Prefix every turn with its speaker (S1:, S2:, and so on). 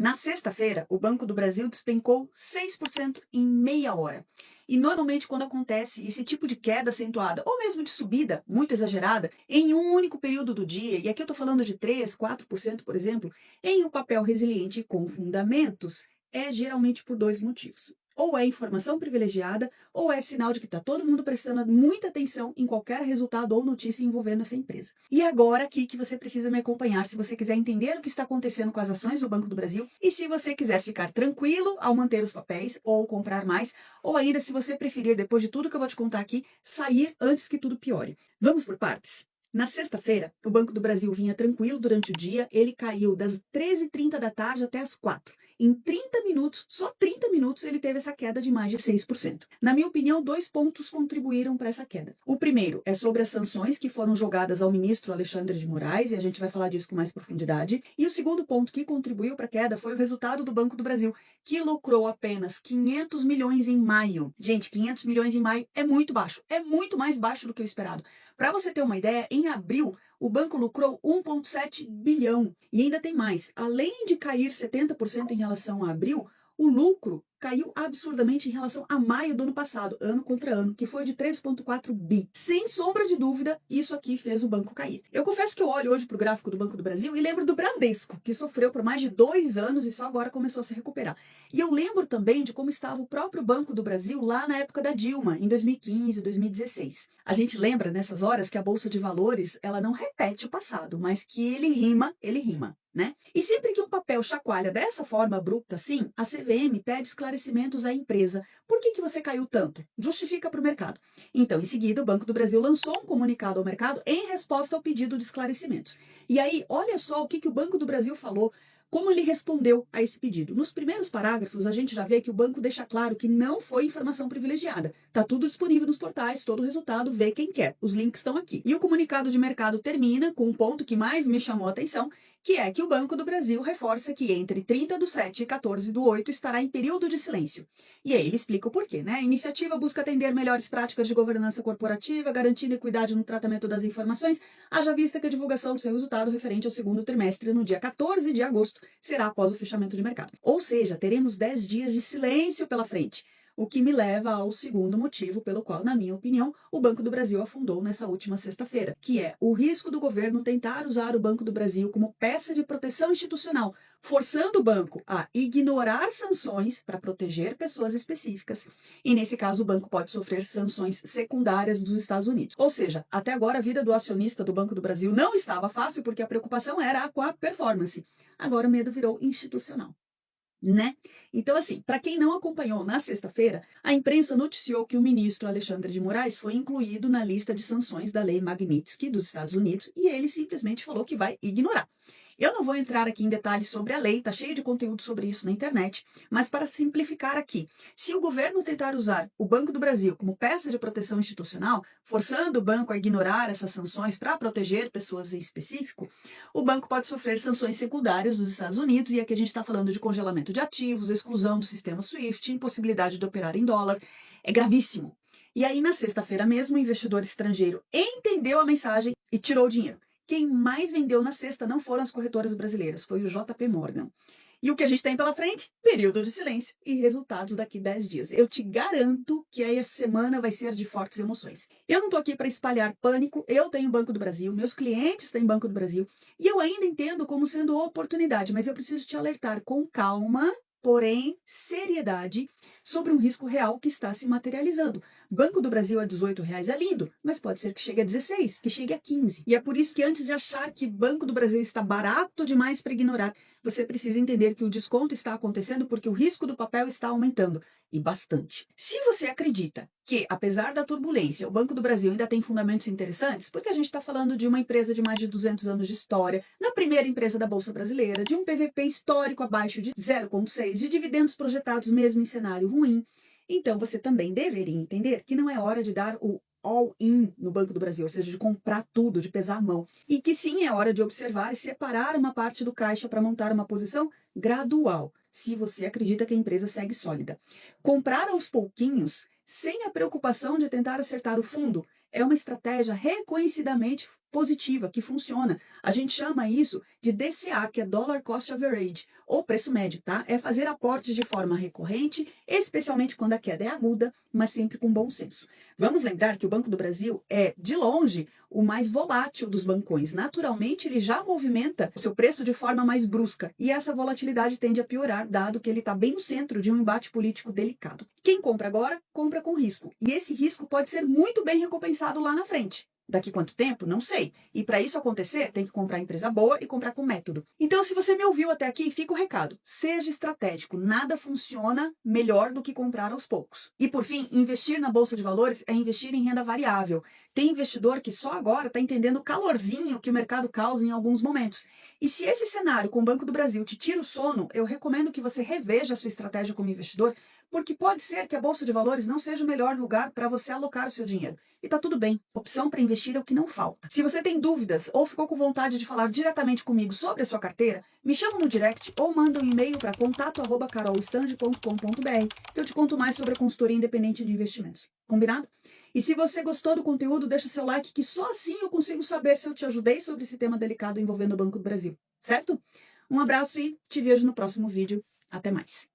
S1: Na sexta-feira, o Banco do Brasil despencou 6% em meia hora. E normalmente quando acontece esse tipo de queda acentuada, ou mesmo de subida muito exagerada, em um único período do dia, e aqui eu estou falando de 3, 4%, por exemplo, em um papel resiliente com fundamentos, é geralmente por dois motivos. Ou é informação privilegiada, ou é sinal de que está todo mundo prestando muita atenção em qualquer resultado ou notícia envolvendo essa empresa. E agora aqui que você precisa me acompanhar se você quiser entender o que está acontecendo com as ações do Banco do Brasil e se você quiser ficar tranquilo ao manter os papéis ou comprar mais, ou ainda se você preferir, depois de tudo que eu vou te contar aqui, sair antes que tudo piore. Vamos por partes? Na sexta-feira, o Banco do Brasil vinha tranquilo durante o dia, ele caiu das 13h30 da tarde até as 4. Em 30 minutos, só 30 minutos, ele teve essa queda de mais de 6%. Na minha opinião, dois pontos contribuíram para essa queda. O primeiro é sobre as sanções que foram jogadas ao ministro Alexandre de Moraes, e a gente vai falar disso com mais profundidade. E o segundo ponto que contribuiu para a queda foi o resultado do Banco do Brasil, que lucrou apenas 500 milhões em maio. Gente, 500 milhões em maio é muito baixo, é muito mais baixo do que o esperado. Para você ter uma ideia, em abril, o banco lucrou 1,7 bilhão. E ainda tem mais. Além de cair 70% em relação a abril, o lucro caiu absurdamente em relação a maio do ano passado, ano contra ano, que foi de 3,4 bi. Sem sombra de dúvida, isso aqui fez o banco cair. Eu confesso que eu olho hoje para o gráfico do Banco do Brasil e lembro do Bradesco, que sofreu por mais de 2 anos e só agora começou a se recuperar. E eu lembro também de como estava o próprio Banco do Brasil lá na época da Dilma, em 2015, 2016. A gente lembra nessas horas que a Bolsa de Valores, ela não repete o passado, mas que ele rima, né? E sempre que um papel chacoalha dessa forma abrupta assim, a CVM pede esclarecimentos à empresa. Por que você caiu tanto? Justifica para o mercado. Então, em seguida, o Banco do Brasil lançou um comunicado ao mercado em resposta ao pedido de esclarecimentos. E aí, olha só o que o Banco do Brasil falou, como ele respondeu a esse pedido. Nos primeiros parágrafos, a gente já vê que o banco deixa claro que não foi informação privilegiada. Está tudo disponível nos portais, todo o resultado, vê quem quer. Os links estão aqui. E o comunicado de mercado termina com um ponto que mais me chamou a atenção, que é que o Banco do Brasil reforça que entre 30/7 e 14/8 estará em período de silêncio. E aí ele explica o porquê, né? A iniciativa busca atender melhores práticas de governança corporativa, garantindo equidade no tratamento das informações, haja vista que a divulgação do seu resultado referente ao segundo trimestre no dia 14 de agosto será após o fechamento de mercado. Ou seja, teremos 10 dias de silêncio pela frente. O que me leva ao segundo motivo pelo qual, na minha opinião, o Banco do Brasil afundou nessa última sexta-feira, que é o risco do governo tentar usar o Banco do Brasil como peça de proteção institucional, forçando o banco a ignorar sanções para proteger pessoas específicas. E nesse caso, o banco pode sofrer sanções secundárias dos Estados Unidos. Ou seja, até agora a vida do acionista do Banco do Brasil não estava fácil porque a preocupação era com a performance. Agora o medo virou institucional. Né? Então, assim, para quem não acompanhou na sexta-feira, a imprensa noticiou que o ministro Alexandre de Moraes foi incluído na lista de sanções da lei Magnitsky dos Estados Unidos e ele simplesmente falou que vai ignorar. Eu não vou entrar aqui em detalhes sobre a lei, está cheio de conteúdo sobre isso na internet, mas para simplificar aqui, se o governo tentar usar o Banco do Brasil como peça de proteção institucional, forçando o banco a ignorar essas sanções para proteger pessoas em específico, o banco pode sofrer sanções secundárias dos Estados Unidos, e aqui a gente está falando de congelamento de ativos, exclusão do sistema SWIFT, impossibilidade de operar em dólar. É gravíssimo. E aí, na sexta-feira mesmo, o investidor estrangeiro entendeu a mensagem e tirou o dinheiro. Quem mais vendeu na sexta não foram as corretoras brasileiras, foi o JP Morgan. E o que a gente tem pela frente? Período de silêncio e resultados daqui 10 dias. Eu te garanto que aí a semana vai ser de fortes emoções. Eu não estou aqui para espalhar pânico, eu tenho Banco do Brasil, meus clientes têm Banco do Brasil, e eu ainda entendo como sendo oportunidade, mas eu preciso te alertar com calma, porém seriedade, sobre um risco real que está se materializando. Banco do Brasil a R$ 18 é lindo, mas pode ser que chegue a 16, que chegue a 15. E é por isso que antes de achar que Banco do Brasil está barato demais para ignorar, você precisa entender que o desconto está acontecendo porque o risco do papel está aumentando, e bastante. Se você acredita que, apesar da turbulência, o Banco do Brasil ainda tem fundamentos interessantes, porque a gente está falando de uma empresa de mais de 200 anos de história, na primeira empresa da Bolsa Brasileira, de um PVP histórico abaixo de 0,6, de dividendos projetados mesmo em cenário ruim, então você também deveria entender que não é hora de dar o all-in no Banco do Brasil, ou seja, de comprar tudo, de pesar a mão. E que sim é hora de observar e separar uma parte do caixa para montar uma posição gradual, se você acredita que a empresa segue sólida. Comprar aos pouquinhos, sem a preocupação de tentar acertar o fundo, é uma estratégia reconhecidamente positiva, que funciona. A gente chama isso de DCA, que é Dollar Cost Average, ou preço médio, tá? É fazer aportes de forma recorrente, especialmente quando a queda é aguda, mas sempre com bom senso. Vamos lembrar que o Banco do Brasil é, de longe, o mais volátil dos bancões. Naturalmente, ele já movimenta o seu preço de forma mais brusca, e essa volatilidade tende a piorar, dado que ele está bem no centro de um embate político delicado. Quem compra agora, compra com risco, e esse risco pode ser muito bem recompensado lá na frente. Daqui quanto tempo? Não sei. E para isso acontecer, tem que comprar empresa boa e comprar com método. Então, se você me ouviu até aqui, fica o recado. Seja estratégico. Nada funciona melhor do que comprar aos poucos. E por fim, investir na Bolsa de Valores é investir em renda variável. Tem investidor que só agora está entendendo o calorzinho que o mercado causa em alguns momentos. E se esse cenário com o Banco do Brasil te tira o sono, eu recomendo que você reveja a sua estratégia como investidor, porque pode ser que a Bolsa de Valores não seja o melhor lugar para você alocar o seu dinheiro. E tá tudo bem. Opção para investir é o que não falta. Se você tem dúvidas ou ficou com vontade de falar diretamente comigo sobre a sua carteira, me chama no direct ou manda um e-mail para contato@carolstand.com.br que eu te conto mais sobre a consultoria independente de investimentos. Combinado? E se você gostou do conteúdo, deixa seu like, que só assim eu consigo saber se eu te ajudei sobre esse tema delicado envolvendo o Banco do Brasil. Certo? Um abraço e te vejo no próximo vídeo. Até mais.